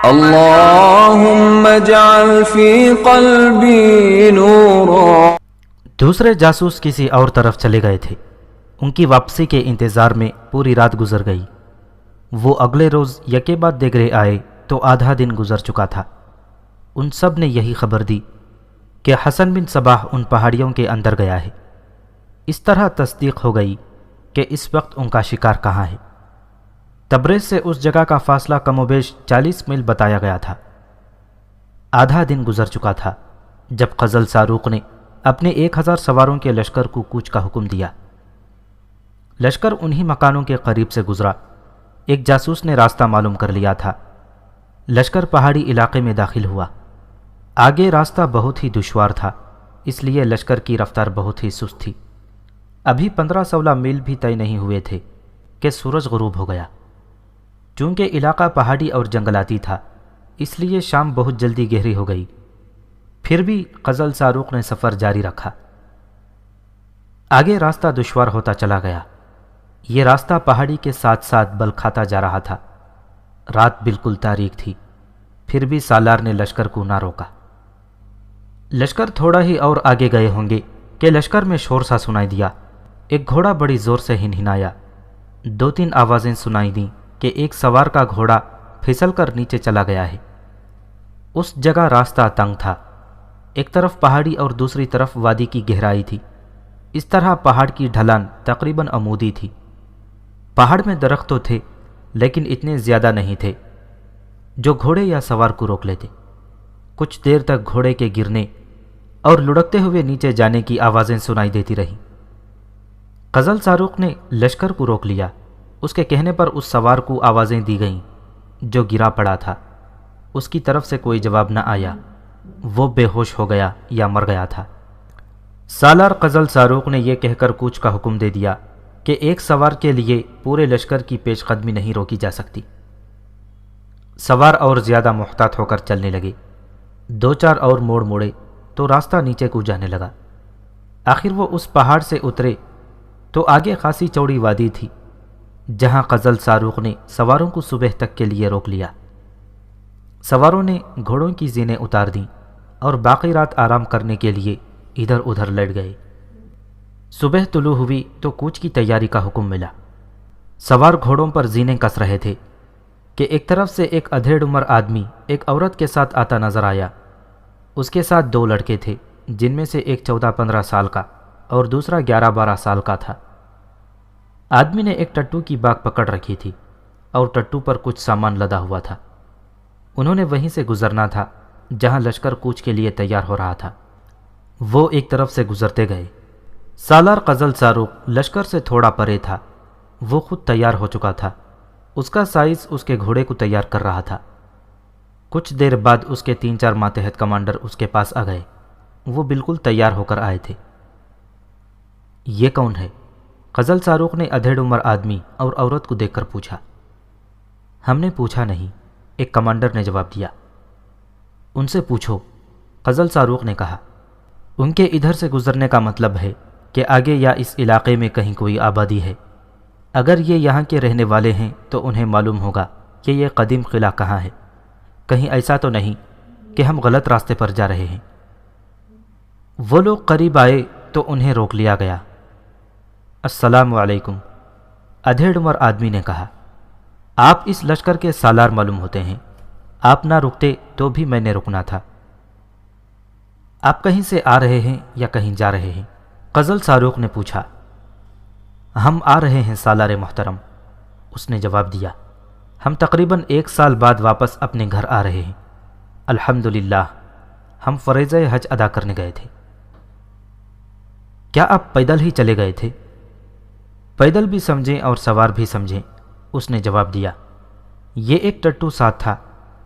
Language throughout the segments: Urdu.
اللهم اجعل في قلبي نورا۔ دوسرے جاسوس کسی اور طرف چلے گئے تھے۔ ان کی واپسی کے انتظار میں پوری رات گزر گئی۔ وہ اگلے روز یکے بعد دیگرے آئے تو آدھا دن گزر چکا تھا۔ ان سب نے یہی خبر دی کہ حسن بن صباح ان پہاڑیوں کے اندر گیا ہے۔ اس طرح تصدیق ہو گئی کہ اس وقت ان کا شکار کہاں ہے۔ تبریز سے اس جگہ کا فاصلہ کم و بیش 40 میل بتایا گیا تھا۔ آدھا دن گزر چکا تھا جب قزل ساروق نے اپنے 1000 سواروں کے لشکر کو کوچ کا حکم دیا۔ لشکر انہی مکانوں کے قریب سے گزرا۔ ایک جاسوس نے راستہ معلوم کر لیا تھا۔ لشکر پہاڑی علاقے میں داخل ہوا۔ آگے راستہ بہت ہی دشوار تھا، اس لیے لشکر کی رفتار بہت ہی سست تھی۔ ابھی 15-16 میل بھی طے نہیں ہوئے تھے کہ سورج غروب ہو گیا۔ چونکہ علاقہ پہاڑی اور جنگلاتی تھا، اس لیے شام بہت جلدی گہری ہو گئی۔ پھر بھی قزل ساروق نے سفر جاری رکھا۔ آگے راستہ دشوار ہوتا چلا گیا۔ یہ راستہ پہاڑی کے ساتھ ساتھ بل کھاتا جا رہا تھا۔ رات بالکل تاریک تھی، پھر بھی سالار نے لشکر کو نہ روکا۔ لشکر تھوڑا ہی اور آگے گئے ہوں گے کہ لشکر میں شور سا سنائی دیا۔ ایک گھوڑا بڑی زور سے ہنہنایا۔ 2-3 آوازیں سنائی دیں کہ ایک سوار کا گھوڑا پھسل کر نیچے چلا گیا ہے۔ اس جگہ راستہ تنگ تھا، ایک طرف پہاڑی اور دوسری طرف وادی کی گہرائی تھی۔ اس طرح پہاڑ کی ڈھلان تقریباً عمودی تھی۔ پہاڑ میں درخت تو تھے لیکن اتنے زیادہ نہیں تھے جو گھوڑے یا سوار کو روک لیتے۔ کچھ دیر تک گھوڑے کے گرنے اور لڑکتے ہوئے نیچے جانے کی آوازیں سنائی دیتی رہیں۔ قزل ساروق نے لشکر کو روک لیا۔ اس کے کہنے پر اس سوار کو آوازیں دی گئیں جو گرا پڑا تھا۔ اس کی طرف سے کوئی جواب نہ آیا۔ وہ بے ہوش ہو گیا یا مر گیا تھا۔ سالار قزل ساروق نے یہ کہہ کر کوچ کا حکم دے دیا کہ ایک سوار کے لیے پورے لشکر کی پیش قدمی نہیں روکی جا سکتی۔ سوار اور زیادہ محتاط ہو کر چلنے لگے۔ 2-4 اور موڑ موڑے تو راستہ نیچے کو جانے لگا۔ آخر وہ اس پہاڑ سے اترے تو آگے خاصی چوڑی وادی تھی، جہاں قزل ساروق نے سواروں کو صبح تک کے لیے روک لیا۔ سواروں نے گھوڑوں کی زینیں اتار دیں اور باقی رات آرام کرنے کے لیے ادھر ادھر لیٹ گئے۔ صبح طلوع ہوئی تو کوچ کی تیاری کا حکم ملا۔ سوار گھوڑوں پر زینے کس رہے تھے کہ ایک طرف سے ایک ادھیڑ عمر آدمی ایک عورت کے ساتھ آتا نظر آیا۔ اس کے ساتھ 2 لڑکے تھے، جن میں سے ایک 14-15 سال کا اور دوسرا 11-12 سال کا تھا۔ آدمی نے ایک ٹٹو کی باگ پکڑ رکھی تھی اور ٹٹو پر کچھ سامان لدا ہوا تھا۔ انہوں نے وہیں سے گزرنا تھا جہاں لشکر کوچ کے لیے تیار ہو رہا تھا۔ وہ ایک طرف سے گزرتے گئے۔ سالار قزل ساروق لشکر سے تھوڑا پرے تھا۔ وہ خود تیار ہو چکا تھا۔ اس کا سائز اس کے گھوڑے کو تیار کر رہا تھا۔ کچھ دیر بعد اس کے 3-4 ماتحت کمانڈر اس کے پاس آ گئے۔ وہ بالکل تیار ہو کر آئے تھے۔ یہ کون ہے؟ قزل ساروق نے ادھیڑ عمر آدمی اور عورت کو دیکھ کر پوچھا۔ ہم نے پوچھا نہیں، ایک کمانڈر نے جواب دیا۔ ان سے پوچھو، قزل ساروق نے کہا۔ ان کے ادھر سے گزرنے کا مطلب ہے کہ آگے یا اس علاقے میں کہیں کوئی آبادی ہے۔ اگر یہ یہاں کے رہنے والے ہیں تو انہیں معلوم ہوگا کہ یہ قدیم قلعہ کہاں ہے۔ کہیں ایسا تو نہیں کہ ہم غلط راستے پر جا رہے ہیں۔ وہ لوگ قریب آئے تو انہیں روک لیا گیا۔ السلام علیکم، ادھیڑ عمر آدمی نے کہا۔ آپ اس لشکر کے سالار معلوم ہوتے ہیں۔ آپ نہ رکتے تو بھی میں نے رکنا تھا۔ آپ کہیں سے آ رہے ہیں یا کہیں جا رہے ہیں؟ قزل ساروق نے پوچھا۔ ہم آ رہے ہیں سالار محترم، اس نے جواب دیا۔ ہم تقریباً 1 سال بعد واپس اپنے گھر آ رہے ہیں۔ الحمدللہ، ہم فریضہ حج ادا کرنے گئے تھے۔ کیا آپ پیدل ہی چلے گئے تھے؟ پیدل بھی سمجھیں اور سوار بھی سمجھیں، اس نے جواب دیا۔ یہ ایک ٹٹو ساتھ تھا،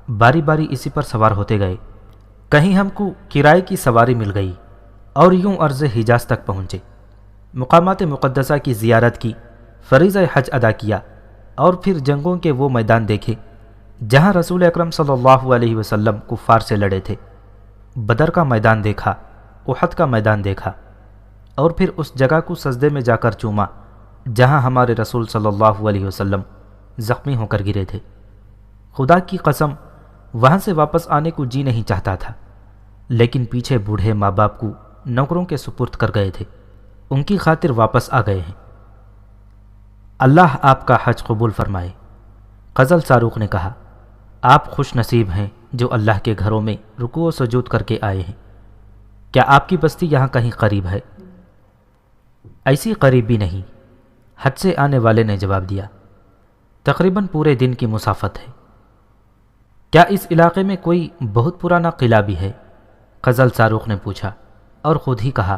باری باری اسی پر سوار ہوتے گئے۔ کہیں ہم کو کرائے کی سواری مل گئی اور یوں عرض حجاز تک پہنچے۔ مقامات مقدسہ کی زیارت کی، فریضہ حج ادا کیا اور پھر جنگوں کے وہ میدان دیکھے جہاں رسول اکرم صلی اللہ علیہ وسلم کفار سے لڑے تھے۔ بدر کا میدان دیکھا، احد کا میدان دیکھا اور پھر اس جگہ کو سجدے میں جا کر چوما جہاں ہمارے رسول صلی اللہ علیہ وسلم زخمی ہو کر گرے تھے۔ خدا کی قسم، وہاں سے واپس آنے کو جی نہیں چاہتا تھا، لیکن پیچھے بوڑھے ماں باپ کو نوکروں کے سپرد کر گئے تھے، ان کی خاطر واپس آ گئے ہیں۔ اللہ آپ کا حج قبول فرمائے۔ غزل ساروق نے کہا، آپ خوش نصیب ہیں جو اللہ کے گھروں میں رکوع و سجود کر کے آئے ہیں۔ کیا آپ کی بستی یہاں کہیں قریب ہے؟ ایسی قریب بھی نہیں، حج سے آنے والے نے جواب دیا، تقریباً پورے دن کی مسافت ہے۔ کیا اس علاقے میں کوئی بہت پرانا قلعہ بھی ہے؟ غزل ساروق نے پوچھا اور خود ہی کہا،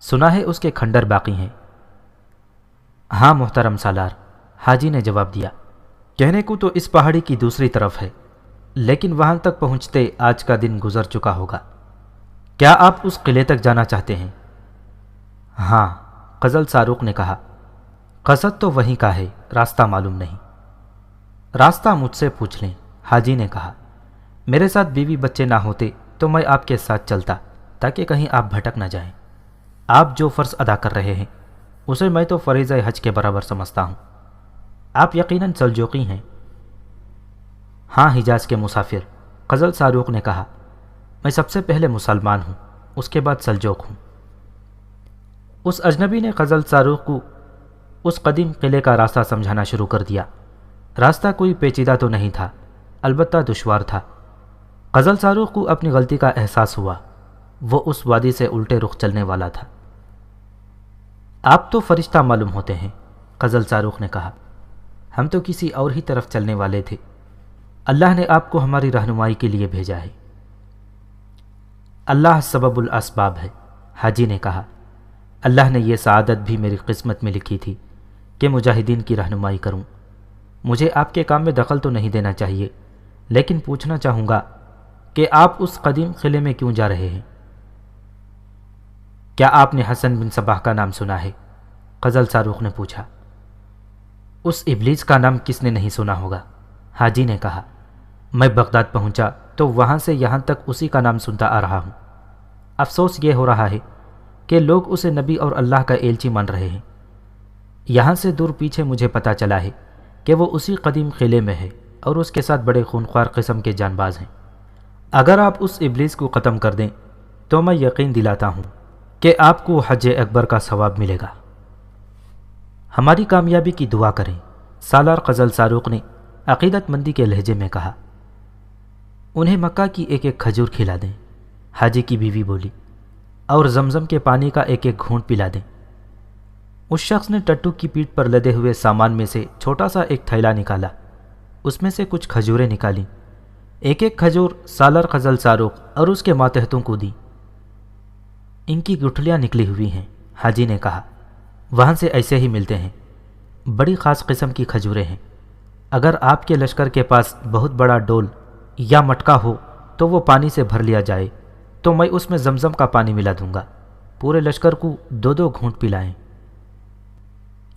سنا ہے اس کے کھنڈر باقی ہیں۔ ہاں محترم سالار، حاجی نے جواب دیا، کہنے کو تو اس پہاڑی کی دوسری طرف ہے، لیکن وہاں تک پہنچتے آج کا دن گزر چکا ہوگا۔ کیا آپ اس قلعے تک جانا چاہتے ہیں؟ ہاں، غزل ساروق نے کہا، قصد تو وہیں کا ہے، راستہ معلوم نہیں۔ راستہ مجھ سے پوچھ لیں، حاجی نے کہا، میرے ساتھ بیوی بچے نہ ہوتے تو میں آپ کے ساتھ چلتا تاکہ کہیں آپ بھٹک نہ جائیں۔ آپ جو فرض ادا کر رہے ہیں اسے میں تو فریضہ حج کے برابر سمجھتا ہوں۔ آپ یقیناً سلجوقی ہیں؟ ہاں، حجاز کے مسافر، غزل ساروق نے کہا، میں سب سے پہلے مسلمان ہوں، اس کے بعد سلجوق ہوں۔ اس اجنبی نے غزل ساروق کو اس قدیم قلعے کا راستہ سمجھانا شروع کر دیا۔ راستہ کوئی پیچیدہ تو نہیں تھا، البتہ دشوار تھا۔ غزل ساروق کو اپنی غلطی کا احساس ہوا، وہ اس وادی سے الٹے رخ چلنے والا تھا۔ آپ تو فرشتہ معلوم ہوتے ہیں، غزل ساروق نے کہا، ہم تو کسی اور ہی طرف چلنے والے تھے، اللہ نے آپ کو ہماری رہنمائی کے لیے بھیجا ہے۔ اللہ سبب الاسباب ہے، حاجی نے کہا، اللہ نے یہ سعادت بھی میری قسمت میں لکھی تھی کہ مجاہدین کی رہنمائی کروں۔ مجھے آپ کے کام میں دخل تو نہیں دینا چاہیے، لیکن پوچھنا چاہوں گا کہ آپ اس قدیم قلعے میں کیوں جا رہے ہیں؟ کیا آپ نے حسن بن صباح کا نام سنا ہے؟ غزل ساروق نے پوچھا۔ اس ابلیس کا نام کس نے نہیں سنا ہوگا، حاجی نے کہا، میں بغداد پہنچا تو وہاں سے یہاں تک اسی کا نام سنتا آ رہا ہوں۔ افسوس یہ ہو رہا ہے کہ لوگ اسے نبی اور اللہ کا ایلچی مان رہے ہیں۔ یہاں سے دور پیچھے مجھے پتہ چلا ہے کہ وہ اسی قدیم قلعے میں ہے اور اس کے ساتھ بڑے خونخوار قسم کے جان باز ہیں۔ اگر آپ اس ابلیس کو ختم کر دیں تو میں یقین دلاتا ہوں کہ آپ کو حج اکبر کا ثواب ملے گا۔ ہماری کامیابی کی دعا کریں، سالار غزل ساروق نے عقیدت مندی کے لہجے میں کہا۔ انہیں مکہ کی ایک ایک کھجور کھلا دیں، حاجی کی بیوی بولی، اور زمزم کے پانی کا ایک ایک گھونٹ پلا دیں۔ اس شخص نے ٹٹو کی پیٹھ پر لدے ہوئے سامان میں سے چھوٹا سا ایک تھیلا نکالا، اس میں سے کچھ کھجوریں نکالیں، ایک ایک کھجور سالار غزل ساروق اور اس کے ماتحتوں کو دی۔ ان کی گٹھلیاں نکلی ہوئی ہیں، حاجی نے کہا، وہاں سے ایسے ہی ملتے ہیں، بڑی خاص قسم کی کھجوریں ہیں۔ اگر آپ کے لشکر کے پاس بہت بڑا ڈول یا مٹکا ہو تو وہ پانی سے بھر لیا جائے تو میں اس میں زمزم کا پانی ملا دوں گا، پورے لشکر کو 2 گھونٹ پلائیں۔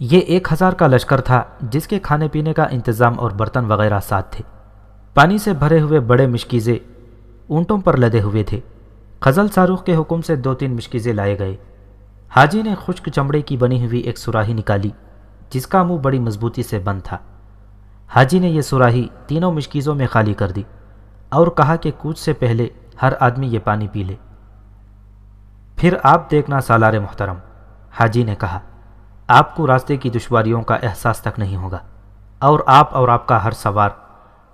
یہ 1000 کا لشکر تھا جس کے کھانے پینے کا انتظام اور برتن وغیرہ ساتھ تھے۔ پانی سے بھرے ہوئے بڑے مشکیزے اونٹوں پر لدے ہوئے تھے۔ غزل ساروق کے حکم سے 2-3 مشکیزے لائے گئے۔ حاجی نے خشک چمڑے کی بنی ہوئی ایک سراہی نکالی جس کا منہ بڑی مضبوطی سے بند تھا۔ حاجی نے یہ سراہی تینوں مشکیزوں میں خالی کر دی اور کہا کہ کوچ سے پہلے ہر آدمی یہ پانی پی لے۔ پھر آپ دیکھنا سالار محترم، حاجی نے کہا، آپ کو راستے کی دشواریوں کا احساس تک نہیں ہوگا، اور آپ کا ہر سوار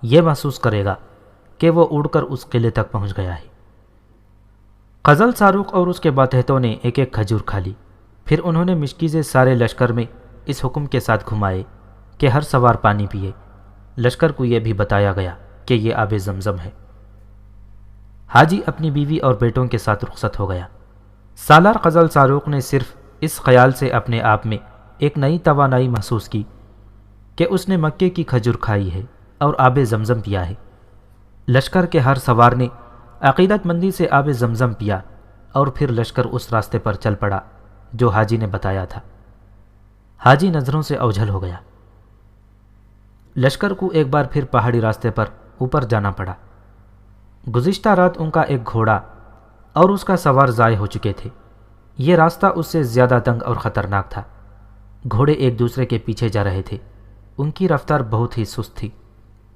یہ محسوس کرے گا کہ وہ اڑ کر اس قلعے تک پہنچ گیا ہے۔ غزل ساروق اور اس کے ماتحتوں نے ایک ایک کھجور کھا لی۔ پھر انہوں نے مشکیزیں سارے لشکر میں اس حکم کے ساتھ گھمائے کہ ہر سوار پانی پیے۔ لشکر کو یہ بھی بتایا گیا کہ یہ آب زمزم ہے۔ حاجی اپنی بیوی اور بیٹوں کے ساتھ رخصت ہو گیا۔ سالار غزل ساروق نے صرف اس خیال سے اپنے آپ میں ایک نئی توانائی محسوس کی کہ اس نے مکے کی کھجور کھائی ہے اور آب زمزم پیا ہے۔ لشکر کے ہر سوار نے عقیدت مندی سے آب زمزم پیا اور پھر لشکر اس راستے پر چل پڑا جو حاجی نے بتایا تھا۔ حاجی نظروں سے اوجھل ہو گیا۔ لشکر کو ایک بار پھر پہاڑی راستے پر اوپر جانا پڑا۔ گزشتہ رات ان کا ایک گھوڑا اور اس کا سوار ضائع ہو چکے تھے۔ یہ راستہ اس سے زیادہ تنگ اور خطرناک تھا۔ گھوڑے ایک دوسرے کے پیچھے جا رہے تھے، ان کی رفتار بہت ہی سست تھی۔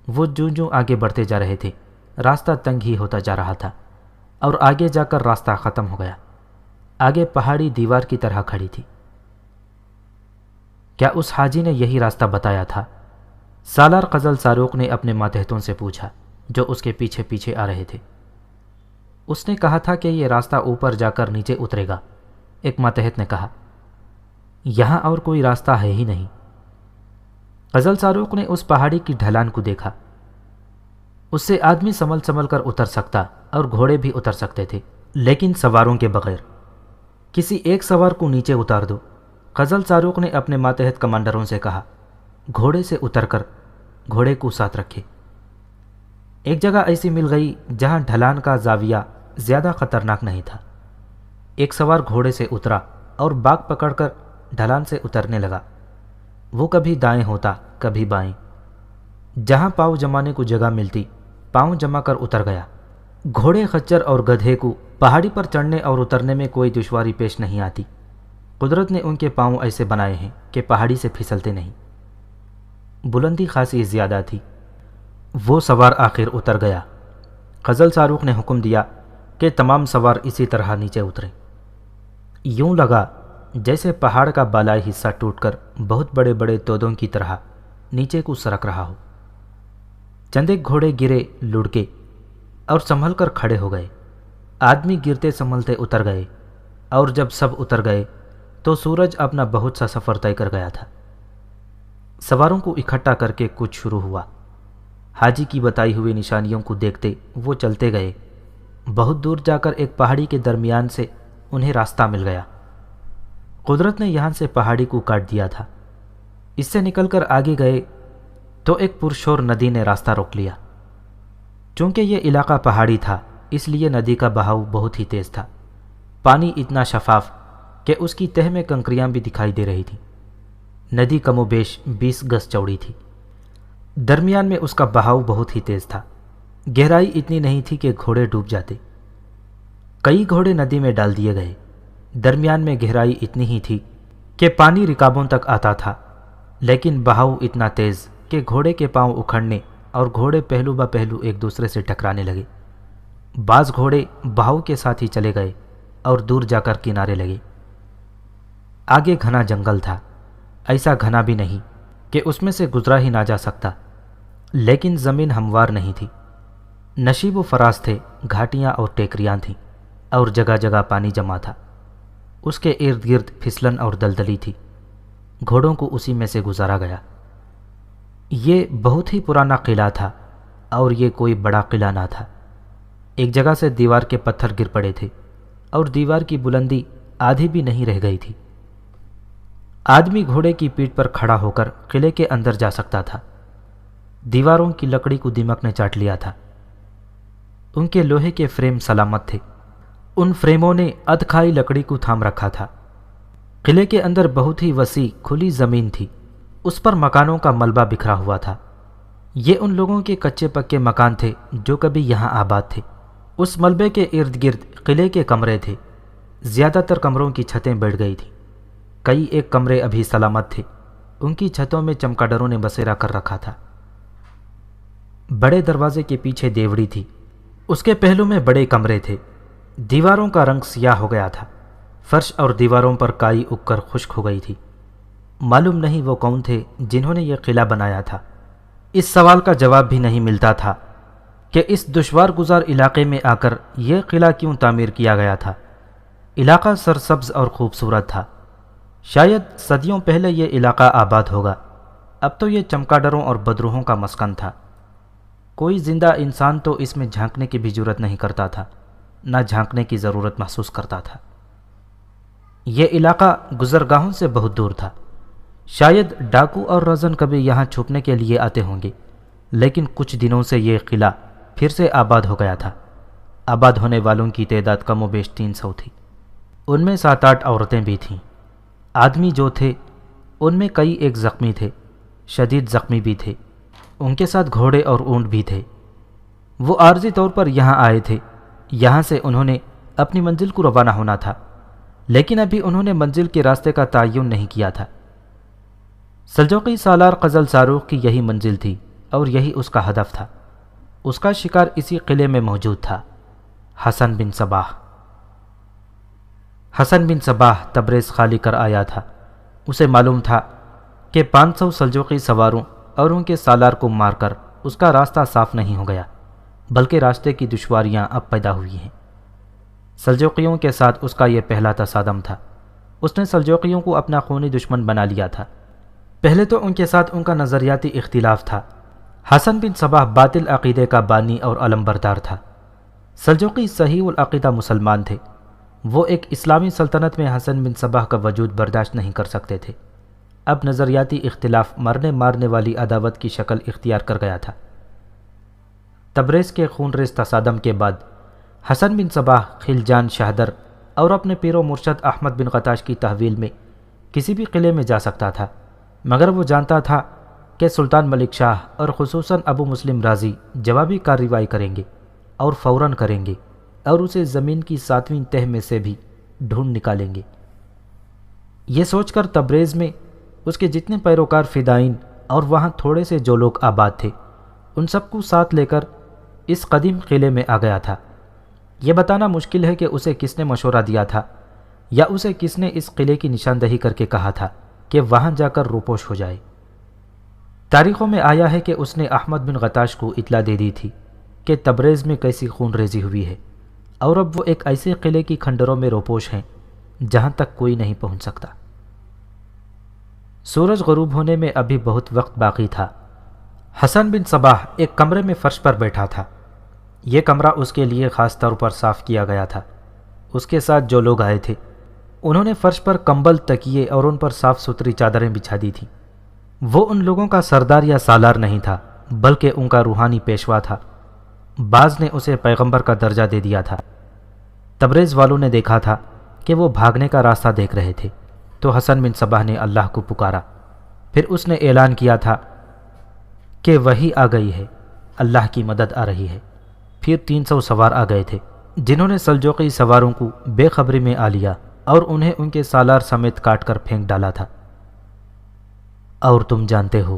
وہ جوں جوں آگے بڑھتے جا رہے تھے، راستہ تنگ ہی ہوتا جا رہا تھا اور آگے جا کر راستہ ختم ہو گیا۔ آگے پہاڑی دیوار کی طرح کھڑی تھی۔ کیا اس حاجی نے یہی راستہ بتایا تھا؟ سالار غزل ساروق نے اپنے ماتحتوں سے پوچھا جو اس کے پیچھے پیچھے آ رہے تھے۔ اس نے کہا تھا کہ یہ راستہ اوپر جا کر نیچے اترے گا۔ ایک ماتحت نے کہا، یہاں اور کوئی راستہ ہے ہی نہیں۔ غزل ساروق نے اس پہاڑی کی ڈھلان کو دیکھا۔ اس سے آدمی سنبھل سنبھل کر اتر سکتا اور گھوڑے بھی اتر سکتے تھے، لیکن سواروں کے بغیر۔ کسی ایک سوار کو نیچے اتار دو۔ غزل ساروق نے اپنے ماتحت کمانڈروں سے کہا، گھوڑے سے اتر کر گھوڑے کو ساتھ رکھے۔ ایک جگہ ایسی مل گئی جہاں ڈھلان کا زاویہ زیادہ خطرناک نہیں تھا۔ ایک سوار گھوڑے سے اترا اور باغ پکڑ کر ڈھلان سے اترنے لگا۔ وہ کبھی دائیں ہوتا کبھی بائیں، جہاں پاؤں جمانے کو جگہ ملتی پاؤں جما کر اتر گیا۔ گھوڑے، خچر اور گدھے کو پہاڑی پر چڑھنے اور اترنے میں کوئی دشواری پیش نہیں آتی۔ قدرت نے ان کے پاؤں ایسے بنائے ہیں کہ پہاڑی سے پھسلتے نہیں۔ بلندی خاصی زیادہ تھی۔ وہ سوار آخر اتر گیا۔ غزل ساروق نے حکم دیا کہ تمام سوار اسی طرح نیچے اتریں۔ یوں لگا جیسے پہاڑ کا بالائی حصہ ٹوٹ کر بہت بڑے بڑے تودوں کی طرح نیچے کو سرک رہا ہو۔ چند ایک گھوڑے گرے، لڑکے اور سنبھل کر کھڑے ہو گئے۔ آدمی گرتے سنبھلتے اتر گئے، اور جب سب اتر گئے تو سورج اپنا بہت سا سفر طے کر گیا تھا۔ سواروں کو اکٹھا کر کے کچھ شروع ہوا۔ حاجی کی بتائی ہوئی نشانیوں کو دیکھتے وہ چلتے گئے۔ بہت دور جا کر ایک پہاڑی کے درمیان سے انہیں راستہ مل گیا۔ قدرت نے یہاں سے پہاڑی کو کاٹ دیا تھا۔ اس سے نکل کر آگے گئے تو ایک پرشور ندی نے راستہ روک لیا۔ چونکہ یہ علاقہ پہاڑی تھا اس لیے ندی کا بہاؤ بہت ہی تیز تھا۔ پانی اتنا شفاف کہ اس کی تہہ میں کنکریاں بھی دکھائی دے رہی تھیں۔ ندی کم و بیش 20 گز چوڑی تھی۔ درمیان میں اس کا بہاؤ بہت ہی تیز تھا۔ گہرائی اتنی نہیں تھی کہ گھوڑے ڈوب جاتے۔ کئی گھوڑے ندی میں ڈال دیے گئے۔ درمیان میں گہرائی اتنی ہی تھی کہ پانی رکابوں تک آتا تھا، لیکن بہاؤ اتنا تیز کہ گھوڑے کے پاؤں اکھڑنے اور گھوڑے پہلو بہ پہلو ایک دوسرے سے ٹکرانے لگے۔ بعض گھوڑے بہاؤ کے ساتھ ہی چلے گئے اور دور جا کر کنارے لگے۔ آگے گھنا جنگل تھا، ایسا گھنا بھی نہیں کہ اس میں سے گزرا ہی نہ جا سکتا، لیکن زمین ہموار نہیں تھی۔ نشیب و فراز تھے، گھاٹیاں اور ٹیکریاں تھیں اور جگہ جگہ پانی جمع تھا۔ اس کے ارد گرد پھسلن اور دلدلی تھی۔ گھوڑوں کو اسی میں سے گزارا گیا۔ یہ بہت ہی پرانا قلعہ تھا اور یہ کوئی بڑا قلعہ نہ تھا۔ ایک جگہ سے دیوار کے پتھر گر پڑے تھے اور دیوار کی بلندی آدھی بھی نہیں رہ گئی تھی۔ آدمی گھوڑے کی پیٹھ پر کھڑا ہو کر قلعے کے اندر جا سکتا تھا۔ دیواروں کی لکڑی کو دیمک نے چاٹ لیا تھا۔ ان کے لوہے کے فریم سلامت تھے۔ ان فریموں نے ادکھائی لکڑی کو تھام رکھا تھا۔ قلعے کے اندر بہت ہی وسیع کھلی زمین تھی۔ اس پر مکانوں کا ملبہ بکھرا ہوا تھا۔ یہ ان لوگوں کے کچے پکے مکان تھے جو کبھی یہاں آباد تھے۔ اس ملبے کے ارد گرد قلعے کے کمرے تھے۔ زیادہ تر کمروں کی چھتیں بیٹھ گئی تھیں۔ کئی ایک کمرے ابھی سلامت تھے۔ ان کی چھتوں میں چمکادروں نے بسیرا کر رکھا تھا۔ بڑے دروازے کے پیچھے دیوڑی تھی۔ اس کے پہلو میں بڑے کمرے تھے۔ دیواروں کا رنگ سیاہ ہو گیا تھا۔ فرش اور دیواروں پر کائی اگ کر خشک ہو گئی تھی۔ معلوم نہیں وہ کون تھے جنہوں نے یہ قلعہ بنایا تھا۔ اس سوال کا جواب بھی نہیں ملتا تھا کہ اس دشوار گزار علاقے میں آ کر یہ قلعہ کیوں تعمیر کیا گیا تھا۔ علاقہ سرسبز اور خوبصورت تھا۔ شاید صدیوں پہلے یہ علاقہ آباد ہوگا۔ اب تو یہ چمکادروں اور بدروحوں کا مسکن تھا۔ کوئی زندہ انسان تو اس میں جھانکنے کی بھی جرت نہیں کرتا تھا، نہ جھانکنے کی ضرورت محسوس کرتا تھا۔ یہ علاقہ گزرگاہوں سے بہت دور تھا۔ شاید ڈاکو اور رزن کبھی یہاں چھپنے کے لیے آتے ہوں گے، لیکن کچھ دنوں سے یہ قلعہ پھر سے آباد ہو گیا تھا۔ آباد ہونے والوں کی تعداد کم و بیش 300 تھی۔ ان میں 7-8 عورتیں بھی تھیں۔ آدمی جو تھے ان میں کئی ایک زخمی تھے، شدید زخمی بھی تھے۔ ان کے ساتھ گھوڑے اور اونٹ بھی تھے۔ وہ عارضی طور پر یہاں آئے تھے۔ یہاں سے انہوں نے اپنی منزل کو روانہ ہونا تھا، لیکن ابھی انہوں نے منزل کے راستے کا تعین نہیں کیا تھا۔ سلجوقی سالار غزل ساروق کی یہی منزل تھی اور یہی اس کا ہدف تھا۔ اس کا شکار اسی قلعے میں موجود تھا، حسن بن صباح۔ حسن بن صباح تبریز خالی کر آیا تھا۔ اسے معلوم تھا کہ 500 سلجوقی سواروں اور ان کے سالار کو مار کر اس کا راستہ صاف نہیں ہو گیا، بلکہ راستے کی دشواریاں اب پیدا ہوئی ہیں۔ سلجوقیوں کے ساتھ اس کا یہ پہلا تصادم تھا۔ اس نے سلجوقیوں کو اپنا خونی دشمن بنا لیا تھا۔ پہلے تو ان کے ساتھ ان کا نظریاتی اختلاف تھا۔ حسن بن صباح باطل عقیدے کا بانی اور علمبردار تھا۔ سلجوقی صحیح العقیدہ مسلمان تھے۔ وہ ایک اسلامی سلطنت میں حسن بن صباح کا وجود برداشت نہیں کر سکتے تھے۔ اب نظریاتی اختلاف مرنے مارنے والی عداوت کی شکل اختیار کر گیا تھا۔ تبریز کے خون ریز تصادم کے بعد حسن بن صباح خلجان شہدر اور اپنے پیر و مرشد احمد بن غتاش کی تحویل میں کسی بھی قلعے میں جا سکتا تھا، مگر وہ جانتا تھا کہ سلطان ملک شاہ اور خصوصاً ابو مسلم رازی جوابی کارروائی کریں گے اور فوراً کریں گے اور اسے زمین کی 7ویں تہہ میں سے بھی ڈھونڈ نکالیں گے۔ یہ سوچ کر تبریز میں اس کے جتنے پیروکار فدائین اور وہاں تھوڑے سے جو لوگ آباد تھے، ان سب کو ساتھ لے کر اس قدیم قلعے میں آ گیا تھا۔ یہ بتانا مشکل ہے کہ اسے کس نے مشورہ دیا تھا یا اسے کس نے اس قلعے کی نشاندہی کر کے کہا تھا کہ وہاں جا کر روپوش ہو جائے۔ تاریخوں میں آیا ہے کہ اس نے احمد بن غتاش کو اطلاع دے دی تھی کہ تبریز میں کیسی خون ریزی ہوئی ہے اور اب وہ ایک ایسے قلعے کی کھنڈروں میں روپوش ہیں جہاں تک کوئی نہیں پہنچ سکتا۔ سورج غروب ہونے میں ابھی بہت وقت باقی تھا۔ حسن بن صباح ایک کمرے میں فرش پر بیٹھا تھا۔ یہ کمرہ اس کے لیے خاص طور پر صاف کیا گیا تھا۔ اس کے ساتھ جو لوگ آئے تھے انہوں نے فرش پر کمبل، تکیے اور ان پر صاف ستھری چادریں بچھا دی تھیں۔ وہ ان لوگوں کا سردار یا سالار نہیں تھا، بلکہ ان کا روحانی پیشوا تھا۔ بعض نے اسے پیغمبر کا درجہ دے دیا تھا۔ تبریز والوں نے دیکھا تھا کہ وہ بھاگنے کا راستہ دیکھ رہے تھے، تو حسن بن صباح نے اللہ کو پکارا۔ پھر اس نے اعلان کیا تھا کہ وحی آ گئی ہے، اللہ کی مدد آ رہی ہے۔ پھر 300 سوار آ گئے تھے، جنہوں نے سلجوقی سواروں کو بے خبری میں آ لیا اور انہیں ان کے سالار سمیت کاٹ کر پھینک ڈالا تھا۔ اور تم جانتے ہو،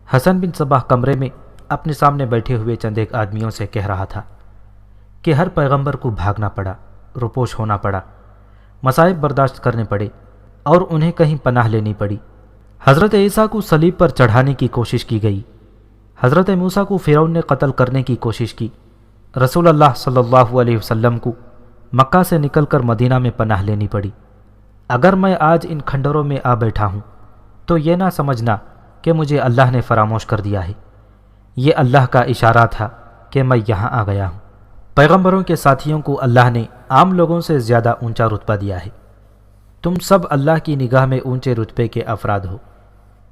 حسن بن صباح کمرے میں اپنے سامنے بیٹھے ہوئے چند ایک آدمیوں سے کہہ رہا تھا کہ ہر پیغمبر کو بھاگنا پڑا، روپوش ہونا پڑا، مصائب برداشت کرنے پڑے اور انہیں کہیں پناہ لینی پڑی۔ حضرت عیسیٰ کو صلیب پر چڑھانے کی کوشش کی گئی، حضرت موسیٰ کو فرعون نے قتل کرنے کی کوشش کی، رسول اللہ صلی اللہ علیہ وسلم کو مکہ سے نکل کر مدینہ میں پناہ لینی پڑی۔ اگر میں آج ان کھنڈروں میں آ بیٹھا ہوں تو یہ نہ سمجھنا کہ مجھے اللہ نے فراموش کر دیا ہے، یہ اللہ کا اشارہ تھا کہ میں یہاں آ گیا ہوں۔ پیغمبروں کے ساتھیوں کو اللہ نے عام لوگوں سے زیادہ اونچا رتبہ دیا ہے۔ تم سب اللہ کی نگاہ میں اونچے رتبے کے افراد ہو۔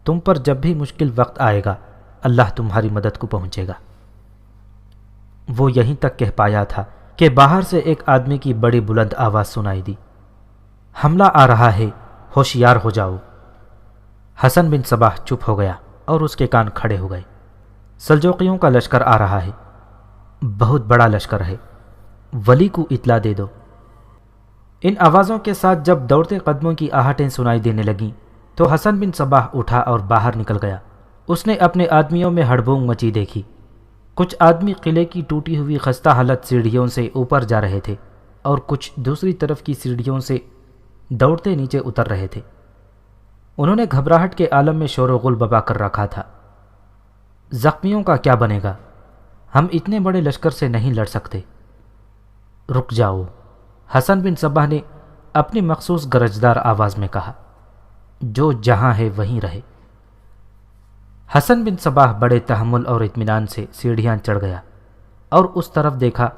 تم پر جب بھی مشکل وقت آئے گا، اللہ تمہاری مدد کو پہنچے گا۔ وہ یہیں تک کہہ پایا تھا کہ باہر سے ایک آدمی کی بڑی بلند آواز سنائی دی، حملہ آ رہا ہے، ہوشیار ہو جاؤ۔ حسن بن صباح چپ ہو گیا اور اس کے کان کھڑے ہو گئے۔ سلجوقیوں کا لشکر آ رہا ہے، بہت بڑا لشکر ہے، ولی کو اطلاع دے دو۔ ان آوازوں کے ساتھ جب دوڑتے قدموں کی آہٹیں سنائی دینے لگیں تو حسن بن صباح اٹھا اور باہر نکل گیا۔ اس نے اپنے آدمیوں میں ہڑبونگ مچی دیکھی۔ کچھ آدمی قلعے کی ٹوٹی ہوئی خستہ حالت سیڑھیوں سے اوپر جا رہے تھے اور کچھ دوسری طرف کی سیڑھیوں سے دوڑتے نیچے اتر رہے تھے۔ انہوں نے گھبراہٹ کے عالم میں شور و غل بپا کر رکھا تھا۔ زخمیوں کا کیا بنے گا؟ ہم اتنے بڑے لشکر سے نہیں لڑ سکتے۔ رک جاؤ، حسن بن صباح نے اپنی مخصوص گرجدار آواز میں کہا، جو جہاں ہے وہیں رہے۔ حسن بن صباح بڑے تحمل اور اطمینان سے سیڑھیاں چڑھ گیا اور اس طرف دیکھا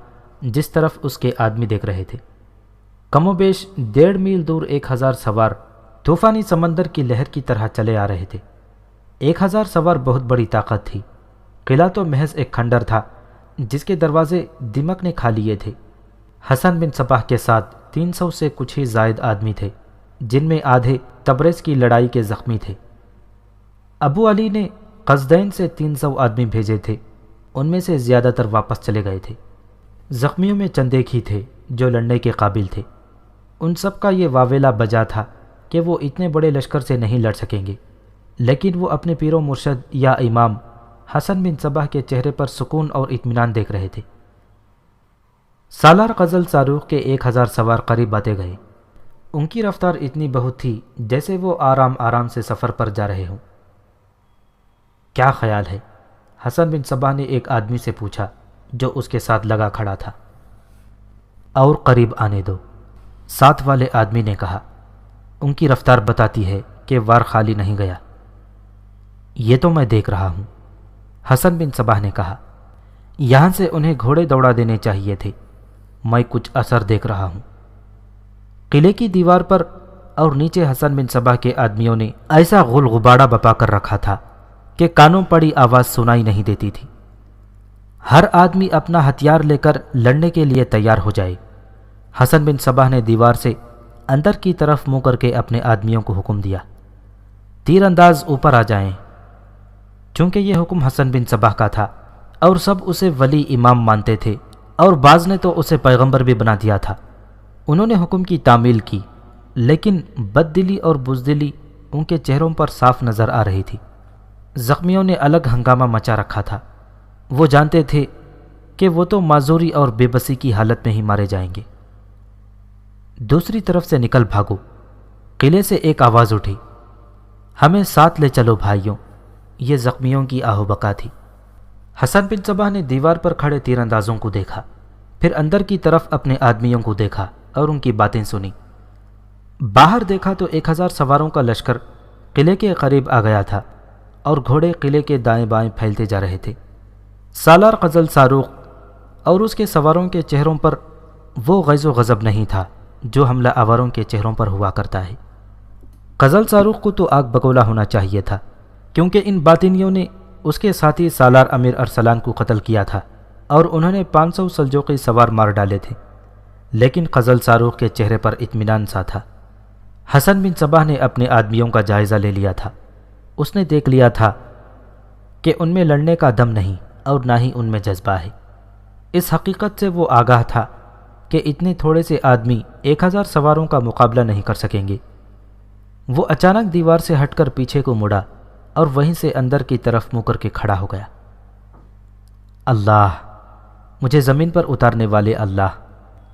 جس طرف اس کے آدمی دیکھ رہے تھے۔ کم و بیش 1.5 میل دور 1000 سوار طوفانی سمندر کی لہر کی طرح چلے آ رہے تھے۔ 1000 سوار بہت بڑی طاقت تھی۔ قلعہ تو محض ایک کھنڈر تھا جس کے دروازے دمک نے کھا لیے تھے۔ حسن بن صباح کے ساتھ 300 سے کچھ ہی زائد آدمی تھے، جن میں آدھے تبریز کی لڑائی کے زخمی تھے۔ ابو علی نے قصدین سے 300 آدمی بھیجے تھے، ان میں سے زیادہ تر واپس چلے گئے تھے۔ زخمیوں میں چند ایک ہی تھے جو لڑنے کے قابل تھے۔ ان سب کا یہ واویلا بجا تھا کہ وہ اتنے بڑے لشکر سے نہیں لڑ سکیں گے، لیکن وہ اپنے پیر و مرشد یا امام حسن بن صباح کے چہرے پر سکون اور اطمینان دیکھ رہے تھے۔ سالار غزل صاروخ کے 1000 سوار قریب آتے گئے۔ ان کی رفتار اتنی بہت تھی جیسے وہ آرام آرام سے سفر پر جا رہے ہوں۔ کیا خیال ہے؟ حسن بن صباح نے ایک آدمی سے پوچھا جو اس کے ساتھ لگا کھڑا تھا۔ اور قریب آنے دو، ساتھ والے آدمی نے کہا۔ ان کی رفتار بتاتی ہے کہ وار خالی نہیں گیا۔ یہ تو میں دیکھ رہا ہوں، حسن بن صباح نے کہا۔ یہاں سے انہیں گھوڑے دوڑا دینے چاہیے تھے، میں کچھ اثر دیکھ رہا ہوں۔ قلعے کی دیوار پر اور نیچے حسن بن صباح کے آدمیوں نے ایسا غل غبارہ بپا کر رکھا تھا کہ کانوں پڑی آواز سنائی نہیں دیتی تھی۔ ہر آدمی اپنا ہتھیار لے کر لڑنے کے لیے تیار ہو جائے۔ حسن بن صباح نے دیوار سے اندر کی طرف منہ کر کے اپنے آدمیوں کو حکم دیا، تیر انداز اوپر آ جائیں۔ چونکہ یہ حکم حسن بن صباح کا تھا اور سب اسے ولی امام مانتے تھے اور بعض نے تو اسے پیغمبر بھی بنا دیا تھا، انہوں نے حکم کی تعمیل کی، لیکن بددلی اور بزدلی ان کے چہروں پر صاف نظر آ رہی تھی۔ زخمیوں نے الگ ہنگامہ مچا رکھا تھا، وہ جانتے تھے کہ وہ تو معذوری اور بے بسی کی حالت میں ہی مارے جائیں گے۔ دوسری طرف سے نکل بھاگو، قلعے سے ایک آواز اٹھی، ہمیں ساتھ لے چلو بھائیوں۔ یہ زخمیوں کی آہو بکا تھی۔ حسن بن صباح نے دیوار پر کھڑے تیر اندازوں کو دیکھا، پھر اندر کی طرف اپنے آدمیوں کو دیکھا اور ان کی باتیں سنی۔ باہر دیکھا تو 1000 سواروں کا لشکر قلعے کے قریب آ گیا تھا اور گھوڑے قلعے کے دائیں بائیں پھیلتے جا رہے تھے۔ سالار غزل صاروخ اور اس کے سواروں کے چہروں پر وہ غیظ و غضب نہیں تھا جو حملہ آوروں کے چہروں پر ہوا کرتا ہے۔ غزل صاروخ کو تو آگ بگولا ہونا چاہیے تھا، کیونکہ ان باطنیوں نے اس کے ساتھی سالار امیر ارسلان کو قتل کیا تھا اور انہوں نے 500 سلجوقی سوار مار ڈالے تھے، لیکن غزل صاروخ کے چہرے پر اطمینان سا تھا۔ حسن بن صباح نے اپنے آدمیوں کا جائزہ لے لیا تھا، اس نے دیکھ لیا تھا کہ ان میں لڑنے کا دم نہیں اور نہ ہی ان میں جذبہ ہے۔ اس حقیقت سے وہ آگاہ تھا کہ اتنے تھوڑے سے آدمی 1000 سواروں کا مقابلہ نہیں کر سکیں گے۔ وہ اچانک دیوار سے ہٹ کر پیچھے کو مڑا اور وہیں سے اندر کی طرف منہ کر کے کھڑا ہو گیا۔ اللہ، مجھے زمین پر اتارنے والے اللہ،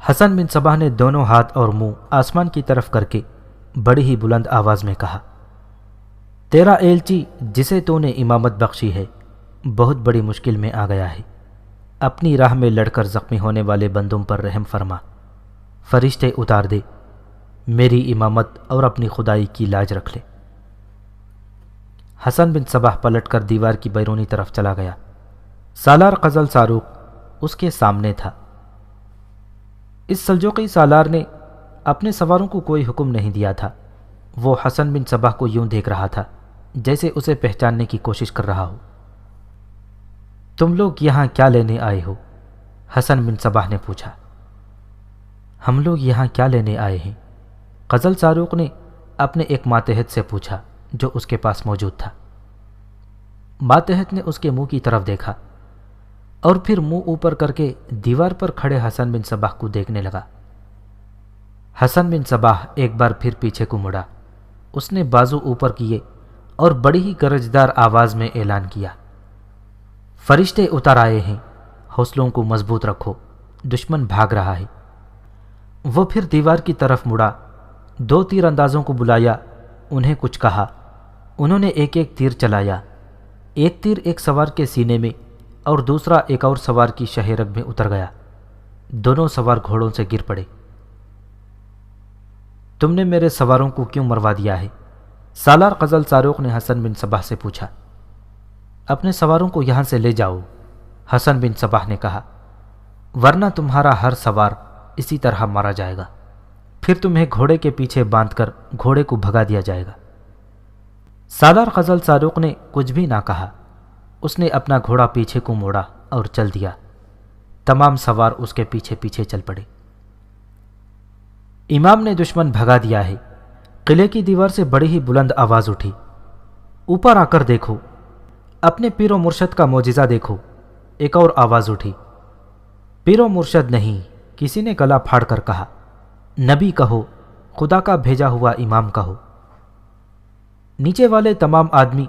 حسن بن صباح نے دونوں ہاتھ اور منہ آسمان کی طرف کر کے بڑی ہی بلند آواز میں کہا، تیرا ایلچی جسے تو نے امامت بخشی ہے بہت بڑی مشکل میں آ گیا ہے، اپنی راہ میں لڑ کر زخمی ہونے والے بندوں پر رحم فرما، فرشتے اتار دے، میری امامت اور اپنی خدائی کی لاج رکھ لے۔ حسن بن صباح پلٹ کر دیوار کی بیرونی طرف چلا گیا۔ سالار غزل صاروخ اس کے سامنے تھا۔ اس سلجوقی سالار نے اپنے سواروں کو کوئی حکم نہیں دیا تھا، وہ حسن بن صباح کو یوں دیکھ رہا تھا جیسے اسے پہچاننے کی کوشش کر رہا ہو۔ تم لوگ یہاں کیا لینے آئے ہو؟ حسن بن صباح نے پوچھا۔ ہم لوگ یہاں کیا لینے آئے ہیں؟ غزل صاروخ نے اپنے ایک ماتحت سے پوچھا جو اس کے پاس موجود تھا۔ ماتحت نے اس کے منہ کی طرف دیکھا اور پھر منہ اوپر کر کے دیوار پر کھڑے حسن بن صباح کو دیکھنے لگا۔ حسن بن صباح ایک بار پھر پیچھے کو مڑا، اس نے بازو اوپر کیے اور بڑی ہی گرجدار آواز میں اعلان کیا، فرشتے اتر آئے ہیں، حوصلوں کو مضبوط رکھو، دشمن بھاگ رہا ہے۔ وہ پھر دیوار کی طرف مڑا، 2 تیر اندازوں کو بلایا، انہیں کچھ کہا، انہوں نے ایک ایک تیر چلایا، ایک تیر ایک سوار کے سینے میں اور دوسرا ایک اور سوار کی شہ رگ میں اتر گیا، دونوں سوار گھوڑوں سے گر پڑے۔ تم نے میرے سواروں کو کیوں مروا دیا ہے؟ سالار غزل صاروخ نے حسن بن صباح سے پوچھا۔ اپنے سواروں کو یہاں سے لے جاؤ، حسن بن صباح نے کہا، ورنہ تمہارا ہر سوار اسی طرح مارا جائے گا، پھر تمہیں گھوڑے کے پیچھے باندھ کر گھوڑے کو بھگا دیا جائے گا۔ سالار غزل صاروخ نے کچھ بھی نہ کہا، اس نے اپنا گھوڑا پیچھے کو موڑا اور چل دیا۔ تمام سوار اس کے پیچھے پیچھے چل پڑے۔ امام نے دشمن بھگا دیا ہے۔ قلعے کی دیوار سے بڑی ہی بلند آواز اٹھی، اوپر آ کر دیکھو، اپنے پیر و مرشد کا معجزہ دیکھو۔ ایک اور آواز اٹھی، پیر و مرشد نہیں، کسی نے گلا پھاڑ کر کہا، نبی کہو، خدا کا بھیجا ہوا امام کہو۔ نیچے والے تمام آدمی،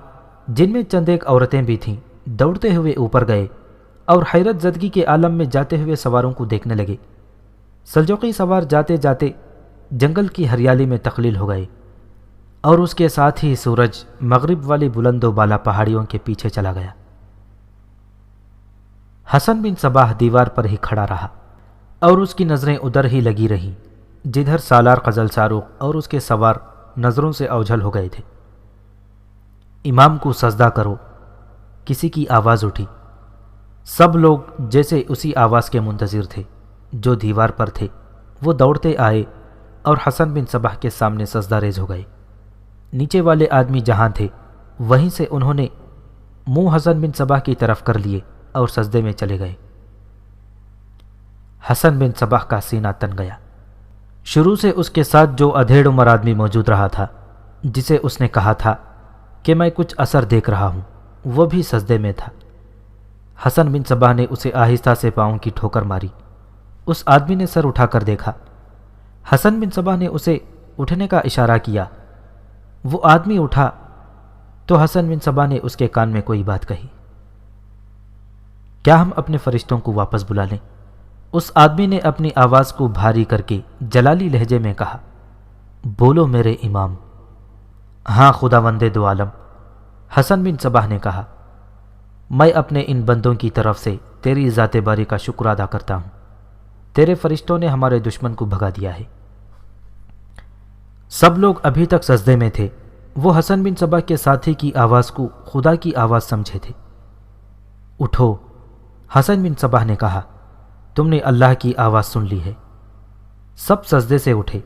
جن میں چند ایک عورتیں بھی تھیں، دوڑتے ہوئے اوپر گئے اور حیرت زدگی کے عالم میں جاتے ہوئے سواروں کو دیکھنے لگے۔ سلجوقی سوار جاتے جاتے جنگل کی ہریالی میں تخلیل ہو گئے اور اس کے ساتھ ہی سورج مغرب والی بلند و بالا پہاڑیوں کے پیچھے چلا گیا۔ حسن بن صباح دیوار پر ہی کھڑا رہا اور اس کی نظریں ادھر ہی لگی رہیں جدھر سالار قزل ساروق اور اس کے سوار نظروں سے اوجھل ہو گئے تھے۔ امام کو سجدہ کرو، کسی کی آواز اٹھی۔ سب لوگ جیسے اسی آواز کے منتظر تھے جو دیوار پر تھے، وہ دوڑتے آئے اور حسن بن صباح کے سامنے سجدہ ریز ہو گئے۔ نیچے والے آدمی جہاں تھے وہیں سے انہوں نے منہ حسن بن صباح کی طرف کر لیے اور سجدے میں چلے گئے۔ حسن بن صباح کا سینہ تن گیا۔ شروع سے اس کے ساتھ جو ادھیڑ عمر آدمی موجود رہا تھا، جسے اس نے کہا تھا کہ میں کچھ اثر دیکھ رہا ہوں، وہ بھی سجدے میں تھا۔ حسن بن صباح نے اسے آہستہ سے پاؤں کی ٹھوکر ماری۔ اس آدمی نے سر اٹھا کر دیکھا۔ حسن بن صباح نے اسے اٹھنے کا اشارہ کیا۔ وہ آدمی اٹھا تو حسن بن صباح نے اس کے کان میں کوئی بات کہی۔ کیا ہم اپنے فرشتوں کو واپس بلا لیں؟ اس آدمی نے اپنی آواز کو بھاری کر کے جلالی لہجے میں کہا، بولو میرے امام۔ ہاں خداوند دو عالم، حسن بن صباح نے کہا، میں اپنے ان بندوں کی طرف سے تیری ذات باری کا شکر ادا کرتا ہوں۔ تیرے فرشتوں نے ہمارے دشمن کو بھگا دیا ہے۔ سب لوگ ابھی تک سجدے میں تھے۔ وہ حسن بن صباح کے ساتھی کی آواز کو خدا کی آواز سمجھے تھے۔ اٹھو، حسن بن صباح نے کہا، تم نے اللہ کی آواز سن لی ہے۔ سب سجدے سے اٹھے۔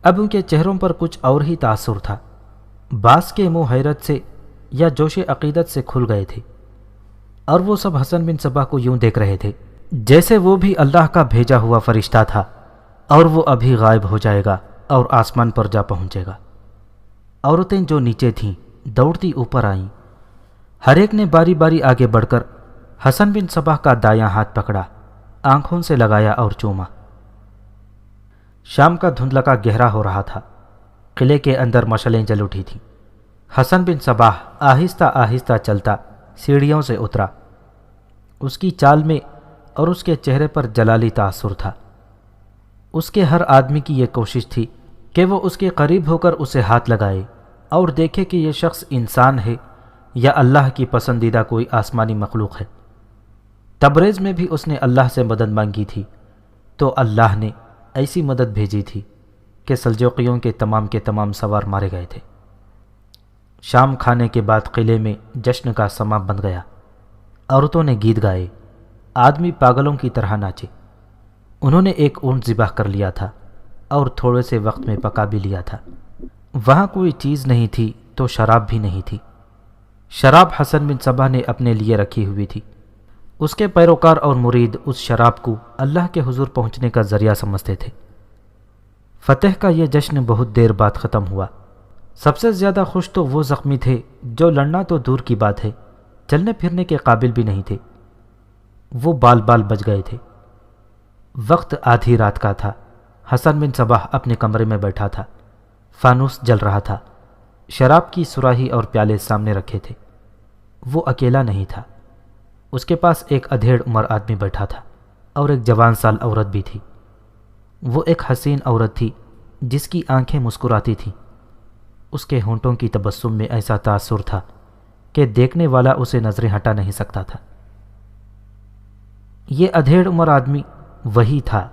اب ان کے چہروں پر کچھ اور ہی تاثر تھا۔ بعض کے منہ حیرت سے یا جوش عقیدت سے کھل گئے تھے اور وہ سب حسن بن صباح کو یوں دیکھ رہے تھے جیسے وہ بھی اللہ کا بھیجا ہوا فرشتہ تھا اور وہ ابھی غائب ہو جائے گا اور آسمان پر جا پہنچے گا۔ عورتیں جو نیچے تھیں دوڑتی اوپر آئیں۔ ہر ایک نے باری باری آگے بڑھ کر حسن بن صباح کا دایاں ہاتھ پکڑا، آنکھوں سے لگایا اور چوما۔ شام کا دھندلکا گہرا ہو رہا تھا۔ قلعے کے اندر مشعلیں جل اٹھی تھیں۔ حسن بن صباح آہستہ آہستہ چلتا سیڑھیوں سے اترا۔ اس کی چال میں اور اس کے چہرے پر جلالی تاثر تھا۔ اس کے ہر آدمی کی یہ کوشش تھی کہ وہ اس کے قریب ہو کر اسے ہاتھ لگائے اور دیکھے کہ یہ شخص انسان ہے یا اللہ کی پسندیدہ کوئی آسمانی مخلوق ہے۔ تبریز میں بھی اس نے اللہ سے مدد مانگی تھی تو اللہ نے ایسی مدد بھیجی تھی کہ سلجوقیوں کے تمام سوار مارے گئے تھے۔ شام کھانے کے بعد قلعے میں جشن کا سماں بن گیا۔ عورتوں نے گیت گائے، آدمی پاگلوں کی طرح ناچے۔ انہوں نے ایک اونٹ ذبح کر لیا تھا اور تھوڑے سے وقت میں پکا بھی لیا تھا۔ وہاں کوئی چیز نہیں تھی تو شراب بھی نہیں تھی۔ شراب حسن بن صباح نے اپنے لیے رکھی ہوئی تھی۔ اس کے پیروکار اور مرید اس شراب کو اللہ کے حضور پہنچنے کا ذریعہ سمجھتے تھے۔ فتح کا یہ جشن بہت دیر بعد ختم ہوا۔ سب سے زیادہ خوش تو وہ زخمی تھے جو لڑنا تو دور کی بات ہے، چلنے پھرنے کے قابل بھی نہیں تھے۔ وہ بال بال بچ گئے تھے۔ وقت آدھی رات کا تھا۔ حسن بن صباح اپنے کمرے میں بیٹھا تھا۔ فانوس جل رہا تھا۔ شراب کی سراہی اور پیالے سامنے رکھے تھے۔ وہ اکیلا نہیں تھا۔ اس کے پاس ایک ادھیڑ عمر آدمی بیٹھا تھا اور ایک جوان سال عورت بھی تھی۔ وہ ایک حسین عورت تھی جس کی آنکھیں مسکراتی تھیں۔ اس کے ہونٹوں کی تبسم میں ایسا تاثر تھا کہ دیکھنے والا اسے نظریں ہٹا نہیں سکتا تھا۔ یہ ادھیڑ عمر آدمی وہی تھا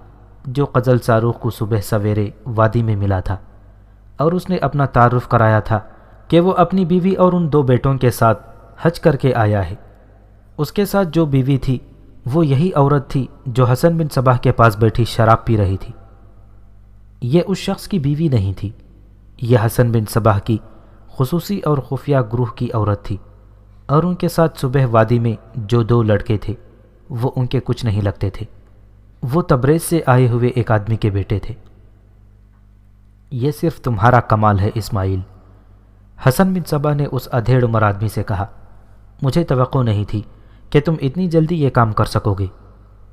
جو قزل ساروق کو صبح سویرے وادی میں ملا تھا اور اس نے اپنا تعارف کرایا تھا کہ وہ اپنی بیوی اور ان 2 بیٹوں کے ساتھ حج کر کے آیا ہے۔ اس کے ساتھ جو بیوی تھی وہ یہی عورت تھی جو حسن بن صباح کے پاس بیٹھی شراب پی رہی تھی۔ یہ اس شخص کی بیوی نہیں تھی، یہ حسن بن صباح کی خصوصی اور خفیہ گروہ کی عورت تھی، اور ان کے ساتھ صبح وادی میں جو 2 لڑکے تھے وہ ان کے کچھ نہیں لگتے تھے۔ وہ تبریز سے آئے ہوئے ایک آدمی کے بیٹے تھے۔ یہ صرف تمہارا کمال ہے اسماعیل، حسن بن صباح نے اس ادھیڑ عمر آدمی سے کہا۔ مجھے توقع نہیں تھی کہ تم اتنی جلدی یہ کام کر سکو گے۔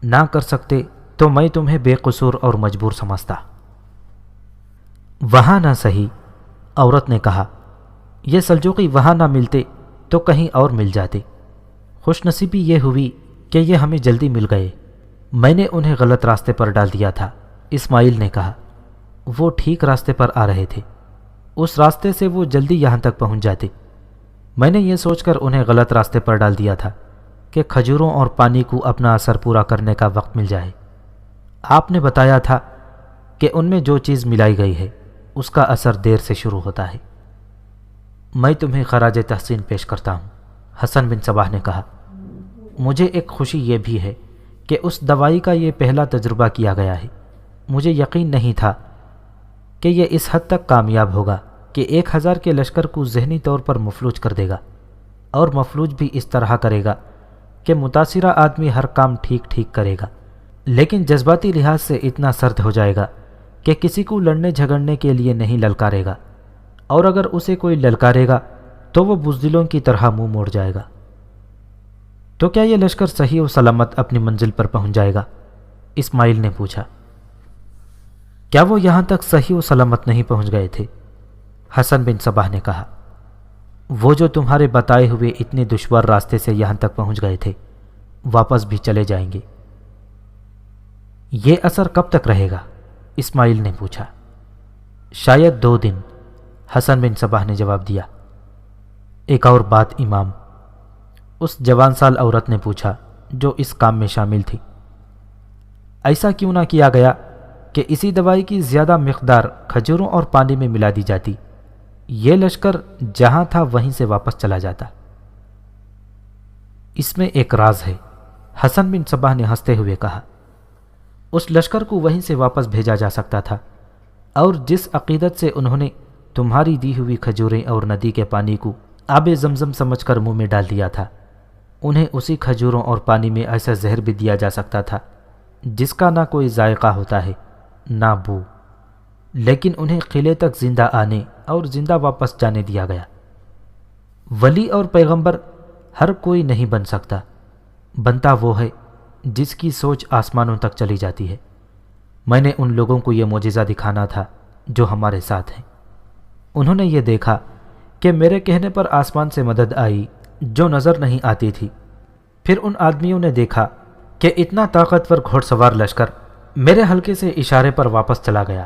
نہ کر سکتے تو میں تمہیں بے قصور اور مجبور سمجھتا۔ وہاں نہ صحیح، عورت نے کہا، یہ سلجوقی وہاں نہ ملتے تو کہیں اور مل جاتے۔ خوش نصیبی یہ ہوئی کہ یہ ہمیں جلدی مل گئے۔ میں نے انہیں غلط راستے پر ڈال دیا تھا، اسماعیل نے کہا۔ وہ ٹھیک راستے پر آ رہے تھے، اس راستے سے وہ جلدی یہاں تک پہنچ جاتے۔ میں نے یہ سوچ کر انہیں غلط راستے پر ڈال دیا تھا کہ کھجوروں اور پانی کو اپنا اثر پورا کرنے کا وقت مل جائے۔ آپ نے بتایا تھا کہ ان میں جو چیز ملائی گئی ہے اس کا اثر دیر سے شروع ہوتا ہے۔ میں تمہیں خراج تحسین پیش کرتا ہوں، حسن بن صباح نے کہا۔ مجھے ایک خوشی یہ بھی ہے کہ اس دوائی کا یہ پہلا تجربہ کیا گیا ہے۔ مجھے یقین نہیں تھا کہ یہ اس حد تک کامیاب ہوگا کہ 1000 کے لشکر کو ذہنی طور پر مفلوج کر دے گا، اور مفلوج بھی اس طرح کرے گا کہ متاثرہ آدمی ہر کام ٹھیک ٹھیک کرے گا، لیکن جذباتی لحاظ سے اتنا سرد ہو جائے گا کہ کسی کو لڑنے جھگڑنے کے لیے نہیں للکارے گا، اور اگر اسے کوئی للکارے گا تو وہ بزدلوں کی طرح منہ موڑ جائے گا۔ تو کیا یہ لشکر صحیح و سلامت اپنی منزل پر پہنچ جائے گا؟ اسماعیل نے پوچھا۔ کیا وہ یہاں تک صحیح و سلامت نہیں پہنچ گئے تھے؟ حسن بن صباح نے کہا۔ وہ جو تمہارے بتائے ہوئے اتنے دشوار راستے سے یہاں تک پہنچ گئے تھے، واپس بھی چلے جائیں گے۔ یہ اثر کب تک رہے گا؟ اسماعیل نے پوچھا۔ شاید 2 دن، حسن بن صباح نے جواب دیا۔ ایک اور بات امام، اس جوان سال عورت نے پوچھا جو اس کام میں شامل تھی، ایسا کیوں نہ کیا گیا کہ اسی دوائی کی زیادہ مقدار کھجوروں اور پانی میں ملا دی جاتی؟ یہ لشکر جہاں تھا وہیں سے واپس چلا جاتا۔ اس میں ایک راز ہے، حسن بن صباح نے ہنستے ہوئے کہا۔ اس لشکر کو وہیں سے واپس بھیجا جا سکتا تھا، اور جس عقیدت سے انہوں نے تمہاری دی ہوئی کھجوریں اور ندی کے پانی کو آب زمزم سمجھ کر منہ میں ڈال دیا تھا، انہیں اسی کھجوروں اور پانی میں ایسا زہر بھی دیا جا سکتا تھا جس کا نہ کوئی ذائقہ ہوتا ہے نہ بو، لیکن انہیں قلعے تک زندہ آنے اور زندہ واپس جانے دیا گیا۔ ولی اور پیغمبر ہر کوئی نہیں بن سکتا، بنتا وہ ہے جس کی سوچ آسمانوں تک چلی جاتی ہے۔ میں نے ان لوگوں کو یہ معجزہ دکھانا تھا جو ہمارے ساتھ ہیں۔ انہوں نے یہ دیکھا کہ میرے کہنے پر آسمان سے مدد آئی جو نظر نہیں آتی تھی۔ پھر ان آدمیوں نے دیکھا کہ اتنا طاقتور گھوڑ سوار لشکر میرے ہلکے سے اشارے پر واپس چلا گیا۔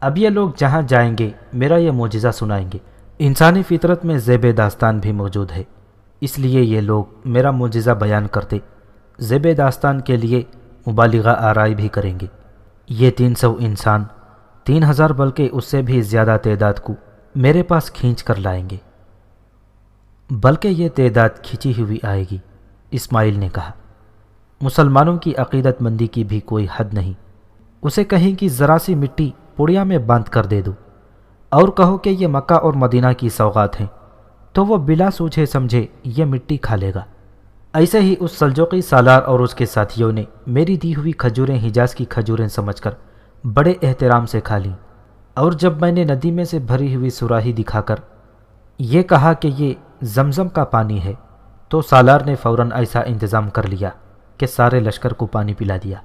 اب یہ لوگ جہاں جائیں گے میرا یہ معجزہ سنائیں گے۔ انسانی فطرت میں زیب داستان بھی موجود ہے، اس لیے یہ لوگ میرا معجزہ بیان کرتے زیب داستان کے لیے مبالغہ آرائی بھی کریں گے۔ یہ 300 انسان 3000 بلکہ اس سے بھی زیادہ تعداد کو میرے پاس کھینچ کر لائیں گے، بلکہ یہ تعداد کھینچی ہوئی آئے گی، اسماعیل نے کہا۔ مسلمانوں کی عقیدت مندی کی بھی کوئی حد نہیں۔ اسے کہیں کہ ذرا سی مٹی پڑیا میں باندھ کر دے دو اور کہو کہ یہ مکہ اور مدینہ کی سوغات ہیں، تو وہ بلا سوچے سمجھے یہ مٹی کھا لے گا۔ ایسے ہی اس سلجوقی سالار اور اس کے ساتھیوں نے میری دی ہوئی کھجوریں حجاز کی کھجوریں سمجھ کر بڑے احترام سے کھا لیں، اور جب میں نے ندی میں سے بھری ہوئی سراہی دکھا کر یہ کہا کہ یہ زمزم کا پانی ہے، تو سالار نے فوراً ایسا انتظام کر لیا کہ سارے لشکر کو پانی پلا دیا۔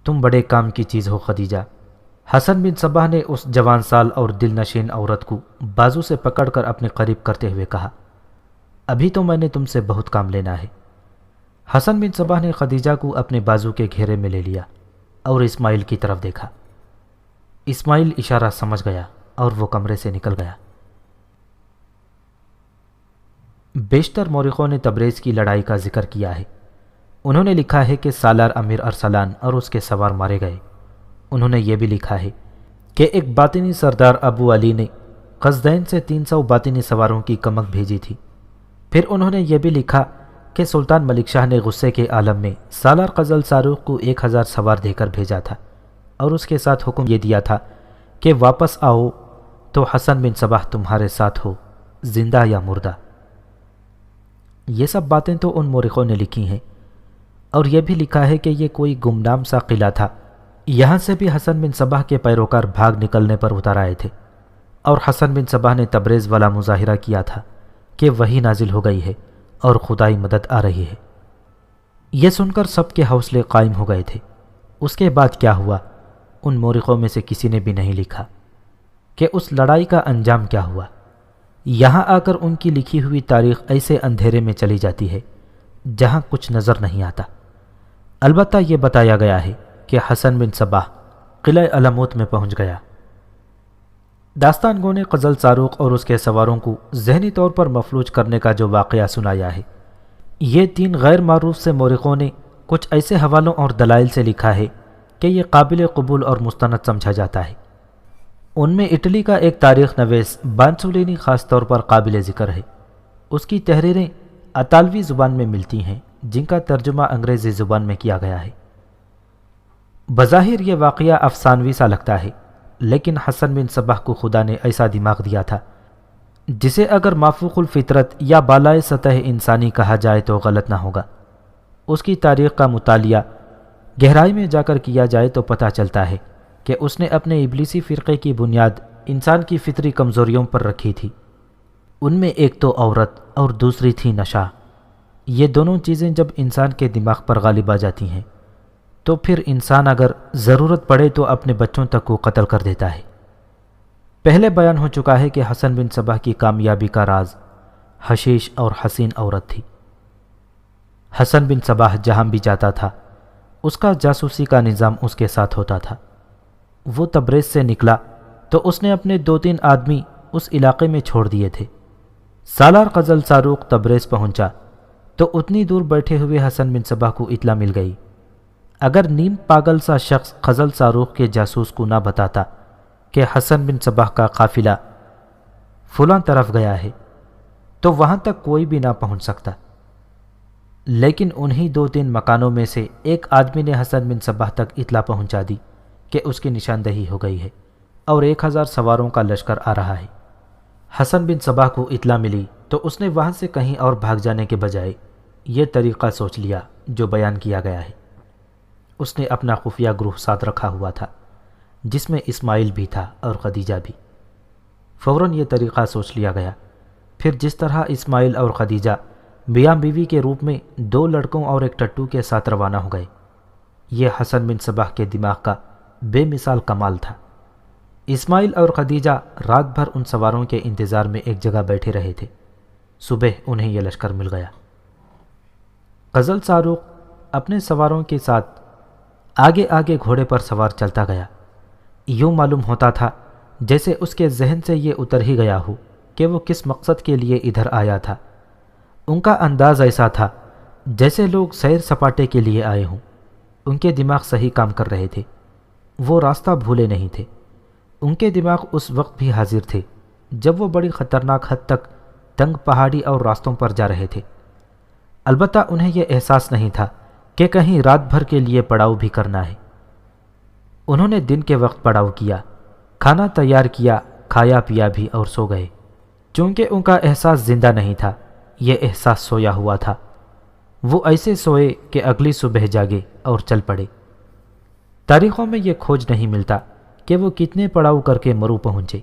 تم بڑے کام کی چیز ہو خدیجہ، حسن بن صباح نے اس جوان سال اور دل نشین عورت کو بازو سے پکڑ کر اپنے قریب کرتے ہوئے کہا۔ ابھی تو میں نے تم سے بہت کام لینا ہے۔ حسن بن صباح نے خدیجہ کو اپنے بازو کے گھیرے میں لے لیا اور اسماعیل کی طرف دیکھا۔ اسماعیل اشارہ سمجھ گیا اور وہ کمرے سے نکل گیا۔ بیشتر مورخوں نے تبریز کی لڑائی کا ذکر کیا ہے۔ انہوں نے لکھا ہے کہ سالار امیر ارسلان اور اس کے سوار مارے گئے۔ انہوں نے یہ بھی لکھا ہے کہ ایک باطنی سردار ابو علی نے قصدین سے 300 باطنی سواروں کی کمک بھیجی تھی۔ پھر انہوں نے یہ بھی لکھا کہ سلطان ملک شاہ نے غصے کے عالم میں سالار قزل ساروق کو 1000 سوار دے کر بھیجا تھا، اور اس کے ساتھ حکم یہ دیا تھا کہ واپس آؤ تو حسن بن صباح تمہارے ساتھ ہو، زندہ یا مردہ۔ یہ سب باتیں تو ان مورخوں نے لکھی ہیں، اور یہ بھی لکھا ہے کہ یہ کوئی گمنام سا قلعہ تھا۔ یہاں سے بھی حسن بن صباح کے پیروکار بھاگ نکلنے پر اتر آئے تھے، اور حسن بن صباح نے تبریز والا مظاہرہ کیا تھا کہ وہی نازل ہو گئی ہے اور خدائی مدد آ رہی ہے۔ یہ سن کر سب کے حوصلے قائم ہو گئے تھے۔ اس کے بعد کیا ہوا ان مورخوں میں سے کسی نے بھی نہیں لکھا کہ اس لڑائی کا انجام کیا ہوا۔ یہاں آ کر ان کی لکھی ہوئی تاریخ ایسے اندھیرے میں چلی جاتی ہے جہاں کچھ نظر نہیں آتا۔ البتہ یہ بتایا گیا ہے کہ حسن بن صباح قلعہ علموت میں پہنچ گیا۔ داستان گو نے قزل ساروق اور اس کے سواروں کو ذہنی طور پر مفلوج کرنے کا جو واقعہ سنایا ہے، یہ 3 غیر معروف سے مورخوں نے کچھ ایسے حوالوں اور دلائل سے لکھا ہے کہ یہ قابل قبول اور مستند سمجھا جاتا ہے۔ ان میں اٹلی کا ایک تاریخ نویس بانسولینی خاص طور پر قابل ذکر ہے۔ اس کی تحریریں اطالوی زبان میں ملتی ہیں جن کا ترجمہ انگریزی زبان میں کیا گیا ہے۔ بظاہر یہ واقعہ افسانوی سا لگتا ہے، لیکن حسن بن صباح کو خدا نے ایسا دماغ دیا تھا جسے اگر مافوق الفطرت یا بالائے سطح انسانی کہا جائے تو غلط نہ ہوگا۔ اس کی تاریخ کا مطالعہ گہرائی میں جا کر کیا جائے تو پتہ چلتا ہے کہ اس نے اپنے ابلیسی فرقے کی بنیاد انسان کی فطری کمزوریوں پر رکھی تھی۔ ان میں ایک تو عورت اور دوسری تھی نشہ۔ یہ دونوں چیزیں جب انسان کے دماغ پر غالب آ جاتی ہیں تو پھر انسان اگر ضرورت پڑے تو اپنے بچوں تک کو قتل کر دیتا ہے۔ پہلے بیان ہو چکا ہے کہ حسن بن صباح کی کامیابی کا راز حشیش اور حسین عورت تھی۔ حسن بن صباح جہاں بھی جاتا تھا اس کا جاسوسی کا نظام اس کے ساتھ ہوتا تھا۔ وہ تبریز سے نکلا تو اس نے اپنے 2-3 آدمی اس علاقے میں چھوڑ دیے تھے۔ سالار قزل ساروق تبریز پہنچا تو اتنی دور بیٹھے ہوئے حسن بن صباح کو اطلاع مل گئی۔ اگر نیم پاگل سا شخص قزل ساروق کے جاسوس کو نہ بتاتا کہ حسن بن صباح کا قافلہ فلاں طرف گیا ہے تو وہاں تک کوئی بھی نہ پہنچ سکتا، لیکن انہی 2-3 مکانوں میں سے ایک آدمی نے حسن بن صباح تک اطلاع پہنچا دی کہ اس کی نشاندہی ہو گئی ہے اور 1000 سواروں کا لشکر آ رہا ہے۔ حسن بن صباح کو اطلاع ملی تو اس نے وہاں سے کہیں اور بھاگ جانے کے بجائے یہ طریقہ سوچ لیا جو بیان کیا گیا ہے۔ اس نے اپنا خفیہ گروہ ساتھ رکھا ہوا تھا جس میں اسماعیل بھی تھا اور خدیجہ بھی۔ فوراً یہ طریقہ سوچ لیا گیا۔ پھر جس طرح اسماعیل اور خدیجہ میاں بیوی کے روپ میں 2 لڑکوں اور ایک ٹٹو کے ساتھ روانہ ہو گئے، یہ حسن بن صباح کے دماغ کا بے مثال کمال تھا۔ اسماعیل اور خدیجہ رات بھر ان سواروں کے انتظار میں ایک جگہ بیٹھے رہے تھے۔ صبح انہیں یہ لشکر مل گیا۔ قزل ساروق اپنے سواروں کے ساتھ آگے آگے گھوڑے پر سوار چلتا گیا۔ یوں معلوم ہوتا تھا جیسے اس کے ذہن سے یہ اتر ہی گیا ہو کہ وہ کس مقصد کے لیے ادھر آیا تھا۔ ان کا انداز ایسا تھا جیسے لوگ سیر سپاٹے کے لیے آئے ہوں۔ ان کے دماغ صحیح کام کر رہے تھے، وہ راستہ بھولے نہیں تھے۔ ان کے دماغ اس وقت بھی حاضر تھے جب وہ بڑی خطرناک حد تک تنگ پہاڑی اور راستوں پر جا رہے تھے۔ البتہ انہیں یہ احساس نہیں تھا کہ کہیں رات بھر کے لیے پڑاؤ بھی کرنا ہے۔ انہوں نے دن کے وقت پڑاؤ کیا، کھانا تیار کیا، کھایا پیا بھی اور سو گئے۔ چونکہ ان کا احساس زندہ نہیں تھا، یہ احساس سویا ہوا تھا۔ وہ ایسے سوئے کہ اگلی صبح جاگے اور چل پڑے۔ تاریخوں میں یہ کھوج نہیں ملتا کہ وہ کتنے پڑاؤ کر کے مرو پہنچے۔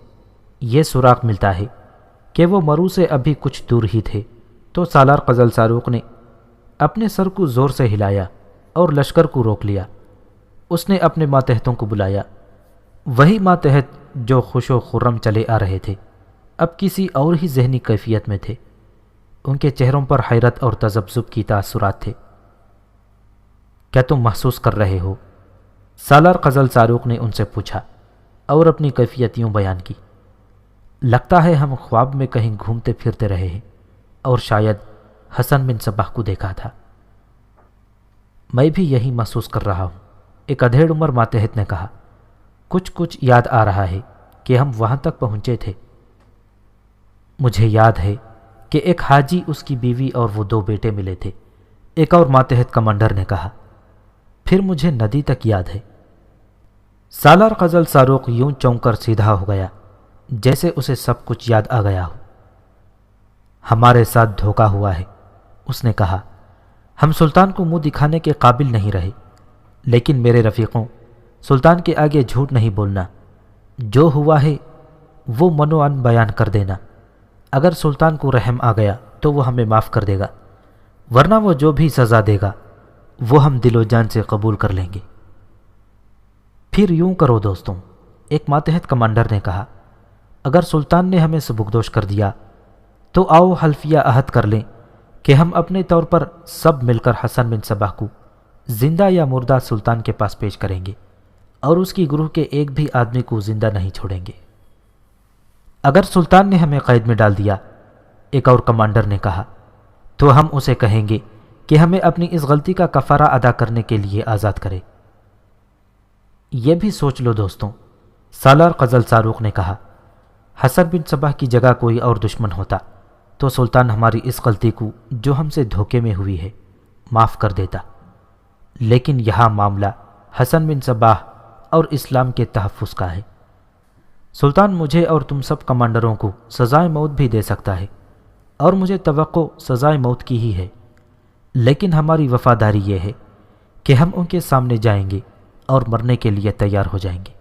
یہ سراغ ملتا ہے کہ وہ مرو سے ابھی کچھ دور ہی تھے تو سالار قزل ساروق نے اپنے سر کو زور سے ہلایا اور لشکر کو روک لیا۔ اس نے اپنے ماتحتوں کو بلایا، وہی ماتحت جو خوش و خرم چلے آ رہے تھے اب کسی اور ہی ذہنی کیفیت میں تھے۔ ان کے چہروں پر حیرت اور تذبذب کی تاثرات تھے۔ کیا تم محسوس کر رہے ہو؟ سالار قزل ساروق نے ان سے پوچھا اور اپنی کیفیت یوں بیان کی۔ لگتا ہے ہم خواب میں کہیں گھومتے پھرتے رہے ہیں اور شاید حسن بن صباح کو دیکھا تھا۔ میں بھی یہی محسوس کر رہا ہوں، ایک ادھیڑ عمر ماتحت نے کہا۔ کچھ یاد آ رہا ہے کہ ہم وہاں تک پہنچے تھے۔ مجھے یاد ہے کہ ایک حاجی، اس کی بیوی اور وہ 2 بیٹے ملے تھے، ایک اور ماتحت کمانڈر نے کہا۔ پھر مجھے ندی تک یاد ہے۔ سالار قزل ساروق یوں چونک کر سیدھا ہو گیا جیسے اسے سب کچھ یاد آ گیا ہو۔ ہمارے ساتھ دھوکا ہوا ہے، اس نے کہا۔ ہم سلطان کو منہ دکھانے کے قابل نہیں رہے، لیکن میرے رفیقوں، سلطان کے آگے جھوٹ نہیں بولنا۔ جو ہوا ہے وہ منوعن بیان کر دینا۔ اگر سلطان کو رحم آ گیا تو وہ ہمیں معاف کر دے گا، ورنہ وہ جو بھی سزا دے گا وہ ہم دل و جان سے قبول کر لیں گے۔ پھر یوں کرو دوستوں، ایک ماتحت کمانڈر نے کہا، اگر سلطان نے ہمیں سبکدوش کر دیا تو آؤ حلفیہ عہد کر لیں کہ ہم اپنے طور پر سب مل کر حسن بن صباح کو زندہ یا مردہ سلطان کے پاس پیش کریں گے اور اس کی گروہ کے ایک بھی آدمی کو زندہ نہیں چھوڑیں گے۔ اگر سلطان نے ہمیں قید میں ڈال دیا، ایک اور کمانڈر نے کہا، تو ہم اسے کہیں گے کہ ہمیں اپنی اس غلطی کا کفارہ ادا کرنے کے لیے آزاد کرے۔ یہ بھی سوچ لو دوستوں، سالار غزل ساروق نے کہا، حسن بن صباح کی جگہ کوئی اور دشمن ہوتا تو سلطان ہماری اس غلطی کو جو ہم سے دھوکے میں ہوئی ہے معاف کر دیتا، لیکن یہاں معاملہ حسن بن صباح اور اسلام کے تحفظ کا ہے۔ سلطان مجھے اور تم سب کمانڈروں کو سزائے موت بھی دے سکتا ہے، اور مجھے توقع سزائے موت کی ہی ہے، لیکن ہماری وفاداری یہ ہے کہ ہم ان کے سامنے جائیں گے اور مرنے کے لیے تیار ہو جائیں گے۔